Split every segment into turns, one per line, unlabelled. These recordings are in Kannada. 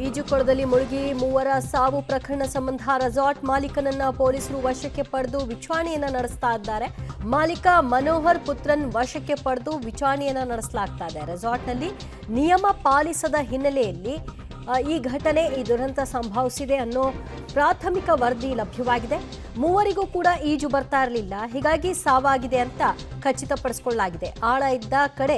ಈಜುಕೊಳದಲ್ಲಿ ಮುಳುಗಿ ಮೂವರ ಸಾವು ಪ್ರಕರಣ ಸಂಬಂಧ ರೆಸಾರ್ಟ್ ಮಾಲೀಕನನ್ನ ಪೊಲೀಸರು ವಶಕ್ಕೆ ಪಡೆದು ವಿಚಾರಣೆಯನ್ನ ನಡೆಸ್ತಾ ಇದ್ದಾರೆ. ಮಾಲೀಕ ಮನೋಹರ್ ಪುತ್ರನ್ ವಶಕ್ಕೆ ಪಡೆದು ವಿಚಾರಣೆಯನ್ನ ನಡೆಸಲಾಗ್ತಾ ಇದೆ. ರೆಸಾರ್ಟ್ನಲ್ಲಿ ನಿಯಮ ಪಾಲಿಸದ ಹಿನ್ನೆಲೆಯಲ್ಲಿ ಈ ಘಟನೆ, ಈ ದುರಂತ ಸಂಭವಿಸಿದೆ ಅನ್ನೋ ಪ್ರಾಥಮಿಕ ವರದಿ ಲಭ್ಯವಾಗಿದೆ. ಮೂವರಿಗೂ ಕೂಡ ಈಜು ಬರ್ತಾ ಇರಲಿಲ್ಲ, ಹೀಗಾಗಿ ಸಾವಾಗಿದೆ ಅಂತ ಖಚಿತಪಡಿಸಿಕೊಳ್ಳಲಾಗಿದೆ. ಆಳ ಇದ್ದ ಕಡೆ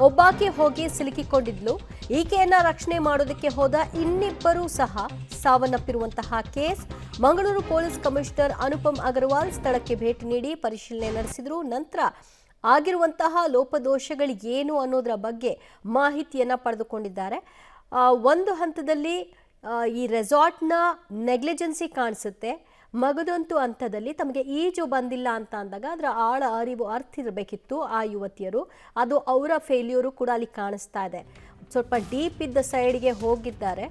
ಒಬ್ಬಾಕೆ ಹೋಗಿ ಸಿಲುಕಿಕೊಂಡಿದ್ಲು. ಈಕೆಯನ್ನ ರಕ್ಷಣೆ ಮಾಡೋದಕ್ಕೆ ಹೋದ ಇನ್ನಿಬ್ಬರು ಸಹ ಸಾವನ್ನಪ್ಪಿರುವಂತಹ case. Mangaluru police commissioner Anupam Agarwal ಸ್ಥಳಕ್ಕೆ ಭೇಟಿ ನೀಡಿ ಪರಿಶೀಲನೆ ನಡೆಸಿದ್ರು. ನಂತರ ಆಗಿರುವಂತಹ ಲೋಪದೋಷಗಳು ಏನು ಅನ್ನೋದರ ಬಗ್ಗೆ ಮಾಹಿತಿಯನ್ನ ಪಡೆದುಕೊಂಡಿದ್ದಾರೆ. ಒಂದು ಹಂತದಲ್ಲಿ ಈ ರೆಸಾರ್ಟ್ನ ನೆಗ್ಲಿಜೆನ್ಸಿ ಕಾಣಿಸುತ್ತೆ. ಮಗದೊಂದು ಹಂತದಲ್ಲಿ ತಮಗೆ ಈಜು ಬಂದಿಲ್ಲ ಅಂತ ಅಂದಾಗ ಅದರ ಆಳ ಅರಿವು ಅರ್ಥಿರಬೇಕಿತ್ತು ಆ ಯುವತಿಯರು. ಅದು ಅವರ ಫೇಲ್ಯೂರು ಕೂಡ ಅಲ್ಲಿ ಕಾಣಿಸ್ತಾ ಇದೆ. ಸ್ವಲ್ಪ ಡೀಪ್ ಇದ್ದ ಸೈಡ್ಗೆ ಹೋಗಿದ್ದಾರೆ,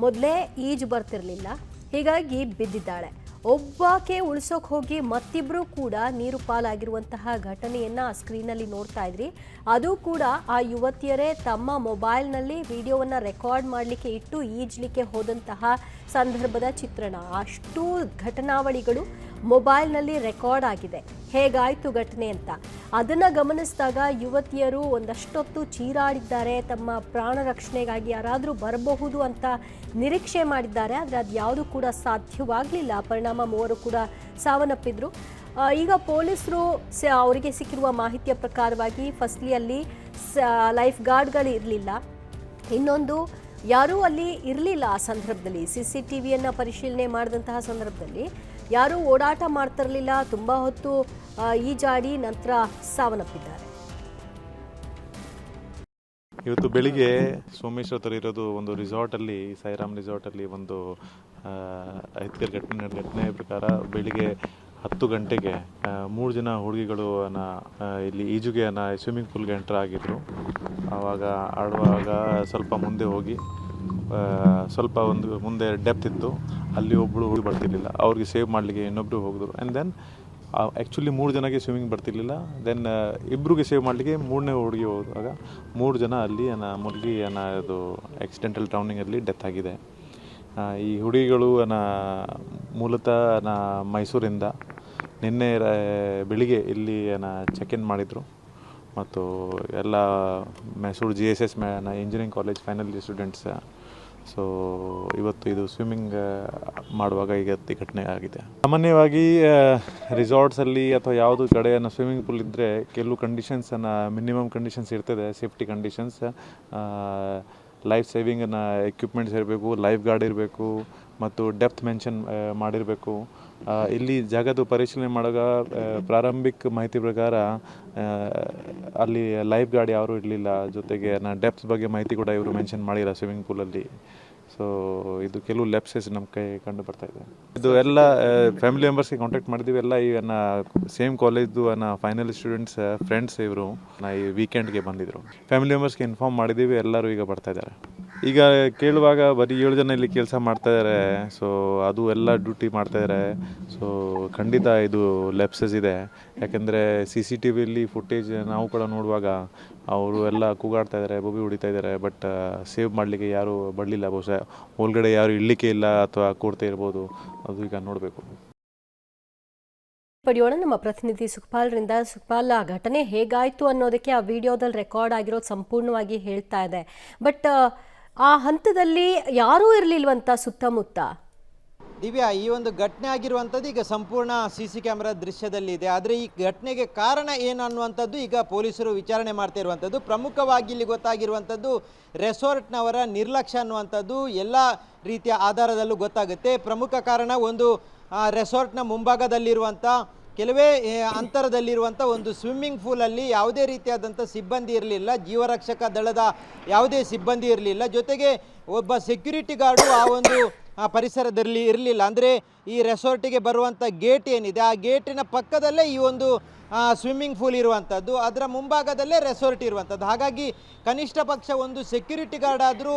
ಮೊದಲೇ ಈಜು ಬರ್ತಿರಲಿಲ್ಲ, ಹೀಗಾಗಿ ಬಿದ್ದಿದ್ದಾಳೆ. ಒಬ್ಬಾಕೆ ಉಳಿಸೋಕೆ ಹೋಗಿ ಮತ್ತಿಬ್ಬರು ಕೂಡ ನೀರು ಪಾಲಾಗಿರುವಂತಹ ಘಟನೆಯನ್ನ ಸ್ಕ್ರೀನಲ್ಲಿ ನೋಡ್ತಾ ಇದ್ರಿ. ಅದು ಕೂಡ ಆ ಯುವತಿಯರೇ ತಮ್ಮ ಮೊಬೈಲ್ನಲ್ಲಿ ವಿಡಿಯೋವನ್ನು ರೆಕಾರ್ಡ್ ಮಾಡಲಿಕ್ಕೆ ಇಟ್ಟು ಈಜಲಿಕ್ಕೆ ಹೋದಂತಹ ಸಂದರ್ಭದ ಚಿತ್ರಣ. ಅಷ್ಟು ಘಟನಾವಳಿಗಳು ಮೊಬೈಲ್ನಲ್ಲಿ ರೆಕಾರ್ಡ್ ಆಗಿದೆ, ಹೇಗಾಯಿತು ಘಟನೆ ಅಂತ. ಅದನ್ನು ಗಮನಿಸಿದಾಗ ಯುವತಿಯರು ಒಂದಷ್ಟೊತ್ತು ಚೀರಾಡಿದ್ದಾರೆ, ತಮ್ಮ ಪ್ರಾಣ ರಕ್ಷಣೆಗಾಗಿ ಯಾರಾದರೂ ಬರಬಹುದು ಅಂತ ನಿರೀಕ್ಷೆ ಮಾಡಿದ್ದಾರೆ. ಆದರೆ ಅದು ಯಾವುದು ಕೂಡ ಸಾಧ್ಯವಾಗಲಿಲ್ಲ. ಪರಿಣಾಮ ಮೂವರು ಕೂಡ ಸಾವನ್ನಪ್ಪಿದ್ರು. ಈಗ ಪೊಲೀಸರು ಅವರಿಗೆ ಸಿಕ್ಕಿರುವ ಮಾಹಿತಿಯ ಪ್ರಕಾರವಾಗಿ ಫಸ್ಟ್ಲಿ ಅಲ್ಲಿ ಲೈಫ್ ಗಾರ್ಡ್ಗಳು ಇರಲಿಲ್ಲ, ಇನ್ನೊಂದು ಯಾರೂ ಅಲ್ಲಿ ಇರಲಿಲ್ಲ. ಆ ಸಂದರ್ಭದಲ್ಲಿ CCTVಯನ್ನು ಪರಿಶೀಲನೆ ಮಾಡಿದಂತಹ ಸಂದರ್ಭದಲ್ಲಿ ಯಾರೂ ಓಡಾಟ ಮಾಡ್ತಿರಲಿಲ್ಲ. ತುಂಬ ಹೊತ್ತು ಈಜಾಡಿ ನಂತರ ಸಾವನ್ನಪ್ಪಿದ್ದಾರೆ.
ಇವತ್ತು ಬೆಳಿಗ್ಗೆ ಸೋಮೇಶ್ವರ ಹತ್ರ ಇರೋದು ಒಂದು ರಿಸಾರ್ಟಲ್ಲಿ, ಸಾಯಿರಾಮ್ ರಿಸಾರ್ಟಲ್ಲಿ ಒಂದು ಅಹಿತಕರ ಘಟನೆ ಪ್ರಕಾರ ಬೆಳಿಗ್ಗೆ 10 ಗಂಟೆಗೆ 3 ಜನ ಹುಡುಗಿಗಳು ಇಲ್ಲಿ ಈಜುಗೆ ಸ್ವಿಮ್ಮಿಂಗ್ ಪೂಲ್ಗೆ ಎಂಟರ್ ಆಗಿದ್ರು. ಆವಾಗ ಆಡುವಾಗ ಸ್ವಲ್ಪ ಮುಂದೆ ಹೋಗಿ ಸ್ವಲ್ಪ ಒಂದು ಮುಂದೆ ಡೆಪ್ತ್ ಇತ್ತು, ಅಲ್ಲಿ ಒಬ್ಬಳು ಹುಡುಗಿ ಬರ್ತಿರ್ಲಿಲ್ಲ. ಅವ್ರಿಗೆ ಸೇವ್ ಮಾಡಲಿಕ್ಕೆ ಇನ್ನೊಬ್ಬರು ಹೋಗಿದ್ರು. ಆ್ಯಂಡ್ ದೆನ್ ಆ್ಯಕ್ಚುಲಿ 3 ಜನಕ್ಕೆ ಸ್ವಿಮ್ಮಿಂಗ್ ಬರ್ತಿರ್ಲಿಲ್ಲ. ದೆನ್ ಇಬ್ಬರಿಗೆ ಸೇವ್ ಮಾಡಲಿಕ್ಕೆ 3ನೇ ಹುಡುಗಿ ಹೋದಾಗ 3 ಜನ ಅಲ್ಲಿ ಮುಳುಗಿ ಅದು ಆಕ್ಸಿಡೆಂಟಲ್ ಡ್ರೌನಿಂಗಲ್ಲಿ ಡೆತ್ ಆಗಿದೆ. ಈ ಹುಡುಗಿಗಳು ಮೂಲತಃ ಮೈಸೂರಿಂದ ನಿನ್ನೆ ಬೆಳಿಗ್ಗೆ ಇಲ್ಲಿ ಚೆಕ್ ಇನ್ ಮಾಡಿದರು. ಮತ್ತು ಎಲ್ಲ Mysuru GSS engineering college final year students. So ಇವತ್ತು ಇದು ಸ್ವಿಮ್ಮಿಂಗ್ ಮಾಡುವಾಗ ಈಗ ಘಟನೆ ಆಗಿದೆ. ಸಾಮಾನ್ಯವಾಗಿ ರಿಸಾರ್ಟ್ಸಲ್ಲಿ ಅಥವಾ ಯಾವುದು ಕಡೆ ಸ್ವಿಮ್ಮಿಂಗ್ ಪೂಲ್ ಇದ್ದರೆ ಕೆಲವು ಕಂಡೀಷನ್ಸನ್ನು, ಮಿನಿಮಮ್ ಕಂಡೀಷನ್ಸ್ ಇರ್ತದೆ, safety conditions. Life saving equipments ಇರಬೇಕು, ಲೈಫ್ ಗಾರ್ಡ್ ಇರಬೇಕು ಮತ್ತು ಡೆಪ್ತ್ ಮೆನ್ಷನ್ ಮಾಡಿರಬೇಕು. ಇಲ್ಲಿ ಜಾಗದ ಪರಿಶೀಲನೆ ಮಾಡುವಾಗ ಪ್ರಾರಂಭಿಕ ಮಾಹಿತಿ ಪ್ರಕಾರ ಅಲ್ಲಿ ಲೈಫ್ ಗಾರ್ಡ್ ಯಾರೂ ಇರಲಿಲ್ಲ. ಜೊತೆಗೆ ಡೆಪ್ತ್ ಬಗ್ಗೆ ಮಾಹಿತಿ ಕೂಡ ಇವರು ಮೆನ್ಷನ್ ಮಾಡಿಲ್ಲ ಸ್ವಿಮ್ಮಿಂಗ್ ಪೂಲಲ್ಲಿ. ಸೊ ಇದು ಕೆಲವು ಲೆಪ್ಸಸ್ ನಮ್ಮ ಕೈ ಕಂಡು ಬರ್ತಾ ಇದೆ. ಇದು ಎಲ್ಲ ಫ್ಯಾಮಿಲಿ ಮೆಂಬರ್ಸ್ಗೆ ಕಾಂಟ್ಯಾಕ್ಟ್ ಮಾಡಿದ್ದೀವಿ. ಎಲ್ಲ ಈ ಸೇಮ್ ಕಾಲೇಜ್ದು ಫೈನಲ್ ಸ್ಟೂಡೆಂಟ್ಸ್ ಫ್ರೆಂಡ್ಸ್ ಇವರು ಈ ವೀಕೆಂಡ್ಗೆ ಬಂದಿದ್ದರು. ಫ್ಯಾಮಿಲಿ ಮೆಂಬರ್ಸ್ಗೆ ಇನ್ಫಾರ್ಮ್ ಮಾಡಿದ್ದೀವಿ, ಎಲ್ಲರೂ ಈಗ ಬರ್ತಾ ಇದ್ದಾರೆ. ಈಗ ಕೇಳುವಾಗ ಬರೀ 7 ಜನ ಇಲ್ಲಿ ಕೆಲಸ ಮಾಡ್ತಾಯಿದ್ದಾರೆ. ಸೊ ಅದು ಎಲ್ಲ ಡ್ಯೂಟಿ ಮಾಡ್ತಾಯಿದ್ದಾರೆ. ಸೊ ಖಂಡಿತ ಇದು ಲೆಪ್ಸಸ್ ಇದೆ. ಯಾಕೆಂದರೆ CCTVಯಲ್ಲಿ ಫುಟೇಜ್ ನಾವು ಕೂಡ ನೋಡುವಾಗ ಅವರು ಎಲ್ಲ ಕೂಗಾಡ್ತಾ ಇದ್ದಾರೆ, ಬೊಬ್ಬಿ ಹೊಡಿತಾ ಇದ್ದಾರೆ. ಬಟ್ ಸೇವ್ ಮಾಡಲಿಕ್ಕೆ ಯಾರೂ ಬರಲಿಲ್ಲ. ಬಹುಶಃ ಒಳಗಡೆ ಯಾರು ಇರಲಿಕ್ಕೆ ಇಲ್ಲ ಅಥವಾ ಕೂಡ್ತಾ ಇರ್ಬೋದು, ಅದು ಈಗ ನೋಡಬೇಕು.
ಪಡೆಯೋಣ ನಮ್ಮ ಪ್ರತಿನಿಧಿ ಸುಖಪಾಲ್ರಿಂದ. ಸುಖಪಾಲ್, ಆ ಘಟನೆ ಹೇಗಾಯಿತು ಅನ್ನೋದಕ್ಕೆ ಆ ವಿಡಿಯೋದಲ್ಲಿ ರೆಕಾರ್ಡ್ ಆಗಿರೋದು ಸಂಪೂರ್ಣವಾಗಿ ಹೇಳ್ತಾ ಇದೆ. ಬಟ್ ಆ ಹಂತದಲ್ಲಿ ಯಾರೂ ಇರಲಿಲ್ವಂತ ಸುತ್ತಮುತ್ತ?
ದಿವ್ಯಾ, ಈ ಒಂದು ಘಟನೆ ಆಗಿರುವಂಥದ್ದು ಈಗ ಸಂಪೂರ್ಣ CC ಕ್ಯಾಮ್ರಾ ದೃಶ್ಯದಲ್ಲಿದೆ. ಆದರೆ ಈ ಘಟನೆಗೆ ಕಾರಣ ಏನು ಅನ್ನುವಂಥದ್ದು ಈಗ ಪೊಲೀಸರು ವಿಚಾರಣೆ ಮಾಡ್ತಾ ಇರುವಂಥದ್ದು. ಪ್ರಮುಖವಾಗಿ ಇಲ್ಲಿ ಗೊತ್ತಾಗಿರುವಂಥದ್ದು ರೆಸಾರ್ಟ್ನವರ ನಿರ್ಲಕ್ಷ್ಯ ಅನ್ನುವಂಥದ್ದು ಎಲ್ಲ ರೀತಿಯ ಆಧಾರದಲ್ಲೂ ಗೊತ್ತಾಗುತ್ತೆ. ಪ್ರಮುಖ ಕಾರಣ ಒಂದು ರೆಸಾರ್ಟ್ನ ಮುಂಭಾಗದಲ್ಲಿರುವಂಥ ಕೆಲವೇ ಅಂತರದಲ್ಲಿರುವಂಥ ಒಂದು ಸ್ವಿಮ್ಮಿಂಗ್ ಪೂಲಲ್ಲಿ ಯಾವುದೇ ರೀತಿಯಾದಂಥ ಸಿಬ್ಬಂದಿ ಇರಲಿಲ್ಲ, ಜೀವರಕ್ಷಕ ದಳದ ಯಾವುದೇ ಸಿಬ್ಬಂದಿ ಇರಲಿಲ್ಲ. ಜೊತೆಗೆ ಒಬ್ಬ ಸೆಕ್ಯೂರಿಟಿ ಗಾರ್ಡು ಆ ಒಂದು ಪರಿಸರದಲ್ಲಿ ಇರಲಿಲ್ಲ. ಅಂದರೆ ಈ ರೆಸಾರ್ಟಿಗೆ ಬರುವಂಥ ಗೇಟ್ ಏನಿದೆ, ಆ ಗೇಟಿನ ಪಕ್ಕದಲ್ಲೇ ಈ ಒಂದು ಸ್ವಿಮ್ಮಿಂಗ್ ಪೂಲ್ ಇರುವಂಥದ್ದು, ಅದರ ಮುಂಭಾಗದಲ್ಲೇ ರೆಸಾರ್ಟ್ ಇರುವಂಥದ್ದು. ಹಾಗಾಗಿ ಕನಿಷ್ಠ ಪಕ್ಷ ಒಂದು ಸೆಕ್ಯೂರಿಟಿ ಗಾರ್ಡ್ ಆದರೂ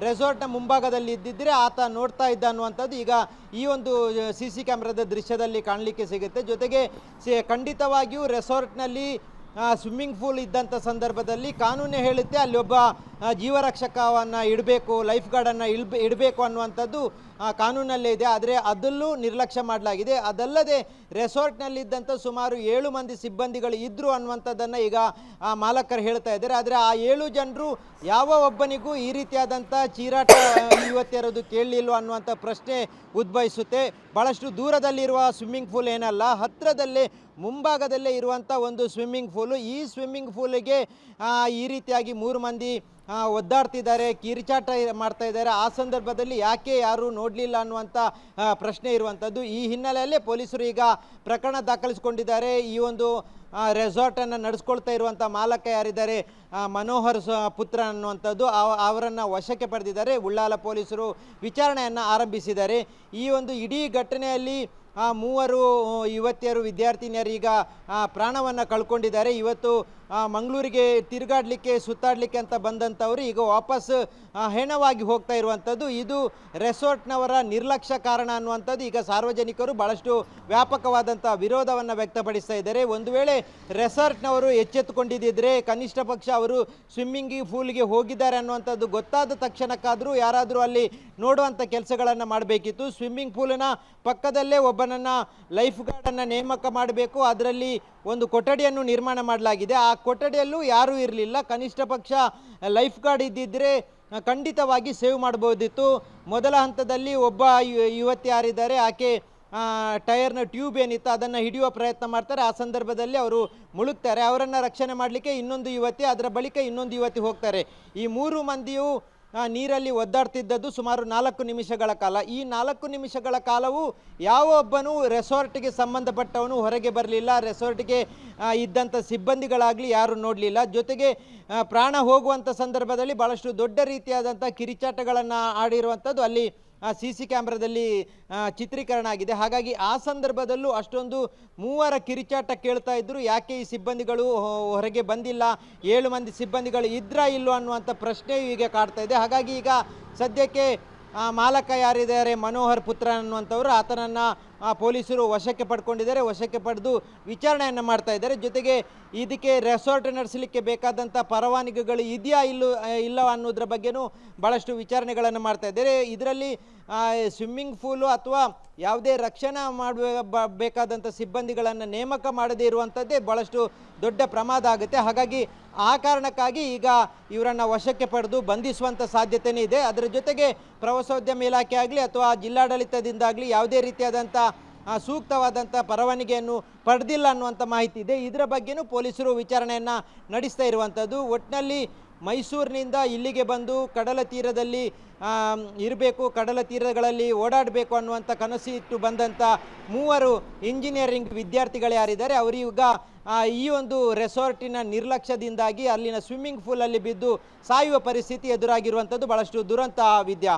ರೆಸಾರ್ಟ್ನ ಮುಂಭಾಗದಲ್ಲಿ ಇದ್ದಿದ್ದರೆ ಆತ ನೋಡ್ತಾ ಇದ್ದ ಅನ್ನುವಂಥದ್ದು ಈಗ ಈ ಒಂದು CC ಕ್ಯಾಮ್ರಾದ ದೃಶ್ಯದಲ್ಲಿ ಕಾಣಲಿಕ್ಕೆ ಸಿಗುತ್ತೆ. ಜೊತೆಗೆ ಖಂಡಿತವಾಗಿಯೂ ರೆಸಾರ್ಟ್ನಲ್ಲಿ ಸ್ವಿಮ್ಮಿಂಗ್ ಪೂಲ್ ಇದ್ದಂಥ ಸಂದರ್ಭದಲ್ಲಿ ಕಾನೂನೇ ಹೇಳುತ್ತೆ ಅಲ್ಲಿ ಒಬ್ಬ ಜೀವರಕ್ಷಕವನ್ನು ಇಡಬೇಕು, ಲೈಫ್ ಗಾರ್ಡನ್ನು ಇಡಬೇಕು ಅನ್ನುವಂಥದ್ದು ಕಾನೂನಲ್ಲೇ ಇದೆ. ಆದರೆ ಅದಲ್ಲೂ ನಿರ್ಲಕ್ಷ್ಯ ಮಾಡಲಾಗಿದೆ. ಅದಲ್ಲದೆ ರೆಸಾರ್ಟ್ನಲ್ಲಿದ್ದಂಥ ಸುಮಾರು 7 ಮಂದಿ ಸಿಬ್ಬಂದಿಗಳು ಇದ್ದರು ಅನ್ನುವಂಥದ್ದನ್ನು ಈಗ ಮಾಲಕರು ಹೇಳ್ತಾ ಇದ್ದಾರೆ. ಆದರೆ ಆ 7 ಜನರು ಯಾವ ಒಬ್ಬನಿಗೂ ಈ ರೀತಿಯಾದಂಥ ಚೀರಾಟ ಇವತ್ತಿರೋದು ಕೇಳಲಿಲ್ಲ ಅನ್ನುವಂಥ ಪ್ರಶ್ನೆ ಉದ್ಭವಿಸುತ್ತೆ. ಭಾಳಷ್ಟು ದೂರದಲ್ಲಿರುವ ಸ್ವಿಮ್ಮಿಂಗ್ ಪೂಲ್ ಏನಲ್ಲ, ಹತ್ತಿರದಲ್ಲೇ ಮುಂಭಾಗದಲ್ಲೇ ಇರುವಂಥ ಒಂದು ಸ್ವಿಮ್ಮಿಂಗ್ ಪೂಲು. ಈ ಸ್ವಿಮ್ಮಿಂಗ್ ಪೂಲಿಗೆ ಈ ರೀತಿಯಾಗಿ 3 ಮಂದಿ ಒದ್ದಾಡ್ತಿದ್ದಾರೆ, ಕಿರಿಚಾಟ ಮಾಡ್ತಾ ಇದ್ದಾರೆ. ಆ ಸಂದರ್ಭದಲ್ಲಿ ಯಾಕೆ ಯಾರು ನೋಡಲಿಲ್ಲ ಅನ್ನುವಂಥ ಪ್ರಶ್ನೆ ಇರುವಂಥದ್ದು. ಈ ಹಿನ್ನೆಲೆಯಲ್ಲೇ ಪೊಲೀಸರು ಈಗ ಪ್ರಕರಣ ದಾಖಲಿಸಿಕೊಂಡಿದ್ದಾರೆ. ಈ ಒಂದು ರೆಸಾರ್ಟನ್ನು ನಡೆಸ್ಕೊಳ್ತಾ ಇರುವಂಥ ಮಾಲಕ ಯಾರಿದ್ದಾರೆ, ಮನೋಹರ್ ಪುತ್ರ ಅನ್ನುವಂಥದ್ದು, ಅವರನ್ನು ವಶಕ್ಕೆ ಪಡೆದಿದ್ದಾರೆ. ಉಳ್ಳಾಲ ಪೊಲೀಸರು ವಿಚಾರಣೆಯನ್ನು ಆರಂಭಿಸಿದ್ದಾರೆ. ಈ ಒಂದು ಇಡೀ ಘಟನೆಯಲ್ಲಿ 3 ಯುವತಿಯರು ವಿದ್ಯಾರ್ಥಿನಿಯರು ಈಗ ಪ್ರಾಣವನ್ನು ಕಳ್ಕೊಂಡಿದ್ದಾರೆ. ಇವತ್ತು ಮಂಗಳೂರಿಗೆ ತಿರುಗಾಡಲಿಕ್ಕೆ ಸುತ್ತಾಡಲಿಕ್ಕೆ ಅಂತ ಬಂದಂಥವರು ಈಗ ವಾಪಸ್ ಹೆಣವಾಗಿ ಹೋಗ್ತಾ ಇರುವಂಥದ್ದು. ಇದು ರೆಸಾರ್ಟ್ನವರ ನಿರ್ಲಕ್ಷ್ಯ ಕಾರಣ ಅನ್ನುವಂಥದ್ದು ಈಗ ಸಾರ್ವಜನಿಕರು ಭಾಳಷ್ಟು ವ್ಯಾಪಕವಾದಂಥ ವಿರೋಧವನ್ನು ವ್ಯಕ್ತಪಡಿಸ್ತಾ ಇದ್ದಾರೆ. ಒಂದು ವೇಳೆ ರೆಸಾರ್ಟ್ನವರು ಎಚ್ಚೆತ್ತುಕೊಂಡಿದ್ದರೆ ಕನಿಷ್ಠ ಪಕ್ಷ ಅವರು ಸ್ವಿಮ್ಮಿಂಗ್ ಪೂಲ್ಗೆ ಹೋಗಿದ್ದಾರೆ ಅನ್ನುವಂಥದ್ದು ಗೊತ್ತಾದ ತಕ್ಷಣಕ್ಕಾದರೂ ಯಾರಾದರೂ ಅಲ್ಲಿ ನೋಡುವಂಥ ಕೆಲಸಗಳನ್ನು ಮಾಡಬೇಕಿತ್ತು. ಸ್ವಿಮ್ಮಿಂಗ್ ಪೂಲಿನ ಪಕ್ಕದಲ್ಲೇ ಒಬ್ಬನನ್ನು ಲೈಫ್ ಗಾರ್ಡನ್ನು ನೇಮಕ ಮಾಡಬೇಕು. ಅದರಲ್ಲಿ ಒಂದು ಕೊಠಡಿಯನ್ನು ನಿರ್ಮಾಣ ಮಾಡಲಾಗಿದೆ. ಆ ಕೊಠಡಿಯಲ್ಲೂ ಯಾರೂ ಇರಲಿಲ್ಲ. ಕನಿಷ್ಠ ಪಕ್ಷ ಲೈಫ್ ಗಾರ್ಡ್ ಇದ್ದಿದ್ದರೆ ಖಂಡಿತವಾಗಿ ಸೇವ್ ಮಾಡ್ಬೋದಿತ್ತು. ಮೊದಲ ಹಂತದಲ್ಲಿ ಒಬ್ಬ ಯುವತಿ ಯಾರಿದ್ದಾರೆ, ಆಕೆ ಟೈರ್ನ ಟ್ಯೂಬ್ ಏನಿತ್ತು ಅದನ್ನು ಹಿಡಿಯುವ ಪ್ರಯತ್ನ ಮಾಡ್ತಾರೆ. ಆ ಸಂದರ್ಭದಲ್ಲಿ ಅವರು ಮುಳುಗ್ತಾರೆ. ಅವರನ್ನು ರಕ್ಷಣೆ ಮಾಡಲಿಕ್ಕೆ ಇನ್ನೊಂದು ಯುವತಿ, ಅದರ ಬಳಿಕ ಇನ್ನೊಂದು ಯುವತಿ ಹೋಗ್ತಾರೆ. ಈ 3 ಮಂದಿಯು ನೀರಲ್ಲಿ ಒದ್ದಾಡ್ತಿದ್ದದ್ದು ಸುಮಾರು 4 ನಿಮಿಷಗಳ ಕಾಲ. ಈ 4 ನಿಮಿಷಗಳ ಕಾಲವೂ ಯಾವ ಒಬ್ಬನೂ ರೆಸಾರ್ಟ್ಗೆ ಸಂಬಂಧಪಟ್ಟವನು ಹೊರಗೆ ಬರಲಿಲ್ಲ. ರೆಸಾರ್ಟ್ಗೆ ಇದ್ದಂಥ ಸಿಬ್ಬಂದಿಗಳಾಗಲಿ ಯಾರು ನೋಡಲಿಲ್ಲ. ಜೊತೆಗೆ ಪ್ರಾಣ ಹೋಗುವಂಥ ಸಂದರ್ಭದಲ್ಲಿ ಭಾಳಷ್ಟು ದೊಡ್ಡ ರೀತಿಯಾದಂಥ ಕಿರಿಚಾಟಗಳನ್ನು ಆಡಿರುವಂಥದ್ದು ಅಲ್ಲಿ CC ಕ್ಯಾಮ್ರಾದಲ್ಲಿ ಚಿತ್ರೀಕರಣ ಆಗಿದೆ. ಹಾಗಾಗಿ ಆ ಸಂದರ್ಭದಲ್ಲೂ ಅಷ್ಟೊಂದು 3 ಕಿರಿಚಾಟ ಕೇಳ್ತಾ ಇದ್ದರು. ಯಾಕೆ ಈ ಸಿಬ್ಬಂದಿಗಳು ಹೊರಗೆ ಬಂದಿಲ್ಲ, 7 ಮಂದಿ ಸಿಬ್ಬಂದಿಗಳು ಇದ್ರಾ ಇಲ್ಲೋ ಅನ್ನುವಂಥ ಪ್ರಶ್ನೆ ಈಗ ಕಾಡ್ತಾ ಇದೆ. ಹಾಗಾಗಿ ಈಗ ಸದ್ಯಕ್ಕೆ ಮಾಲಕ ಯಾರಿದ್ದಾರೆ, ಮನೋಹರ್ ಪುತ್ರ ಅನ್ನುವಂಥವ್ರು, ಆತನನ್ನು ಪೊಲೀಸರು ವಶಕ್ಕೆ ಪಡ್ಕೊಂಡಿದ್ದಾರೆ. ವಶಕ್ಕೆ ಪಡೆದು ವಿಚಾರಣೆಯನ್ನು ಮಾಡ್ತಾ ಇದ್ದಾರೆ. ಜೊತೆಗೆ ಇದಕ್ಕೆ ರೆಸಾರ್ಟ್ ನಡೆಸಲಿಕ್ಕೆ ಬೇಕಾದಂಥ ಪರವಾನಗಿಗಳು ಇದೆಯಾ ಇಲ್ಲ ಅನ್ನೋದ್ರ ಬಗ್ಗೆನೂ ಭಾಳಷ್ಟು ವಿಚಾರಣೆಗಳನ್ನು ಮಾಡ್ತಾ ಇದ್ದಾರೆ. ಇದರಲ್ಲಿ ಸ್ವಿಮ್ಮಿಂಗ್ ಪೂಲು ಅಥವಾ ಯಾವುದೇ ರಕ್ಷಣಾ ಮಾಡಬೇಕಾದಂಥ ಸಿಬ್ಬಂದಿಗಳನ್ನು ನೇಮಕ ಮಾಡದೇ ಇರುವಂಥದ್ದೇ ಭಾಳಷ್ಟು ದೊಡ್ಡ ಪ್ರಮಾದ ಆಗುತ್ತೆ. ಹಾಗಾಗಿ ಆ ಕಾರಣಕ್ಕಾಗಿ ಈಗ ಇವರನ್ನು ವಶಕ್ಕೆ ಪಡೆದು ಬಂಧಿಸುವಂಥ ಸಾಧ್ಯತೆಯೇ ಇದೆ. ಅದರ ಜೊತೆಗೆ ಪ್ರವಾಸೋದ್ಯಮ ಇಲಾಖೆ ಆಗಲಿ ಅಥವಾ ಜಿಲ್ಲಾಡಳಿತದಿಂದಾಗಲಿ ಯಾವುದೇ ರೀತಿಯಾದಂಥ ಸೂಕ್ತವಾದಂಥ ಪರವಾನಗಿಯನ್ನು ಪಡೆದಿಲ್ಲ ಅನ್ನುವಂಥ ಮಾಹಿತಿ ಇದೆ. ಇದರ ಬಗ್ಗೆನೂ ಪೊಲೀಸರು ವಿಚಾರಣೆಯನ್ನು ನಡೆಸ್ತಾ ಇರುವಂಥದ್ದು. ಒಟ್ಟಿನಲ್ಲಿ ಮೈಸೂರಿನಿಂದ ಇಲ್ಲಿಗೆ ಬಂದು ಕಡಲ ತೀರದಲ್ಲಿ ಇರಬೇಕು, ಕಡಲ ತೀರಗಳಲ್ಲಿ ಓಡಾಡಬೇಕು ಅನ್ನುವಂಥ ಕನಸು ಇಟ್ಟು ಬಂದಂಥ 3 ಇಂಜಿನಿಯರಿಂಗ್ ವಿದ್ಯಾರ್ಥಿಗಳು ಯಾರಿದ್ದಾರೆ ಅವರೀಗ ಈ ಒಂದು ರೆಸಾರ್ಟಿನ ನಿರ್ಲಕ್ಷ್ಯದಿಂದಾಗಿ ಅಲ್ಲಿನ ಸ್ವಿಮ್ಮಿಂಗ್ ಪೂಲಲ್ಲಿ ಬಿದ್ದು ಸಾಯುವ ಪರಿಸ್ಥಿತಿ ಎದುರಾಗಿರುವಂಥದ್ದು ಭಾಳಷ್ಟು ದುರಂತ. ವಿದ್ಯಾ.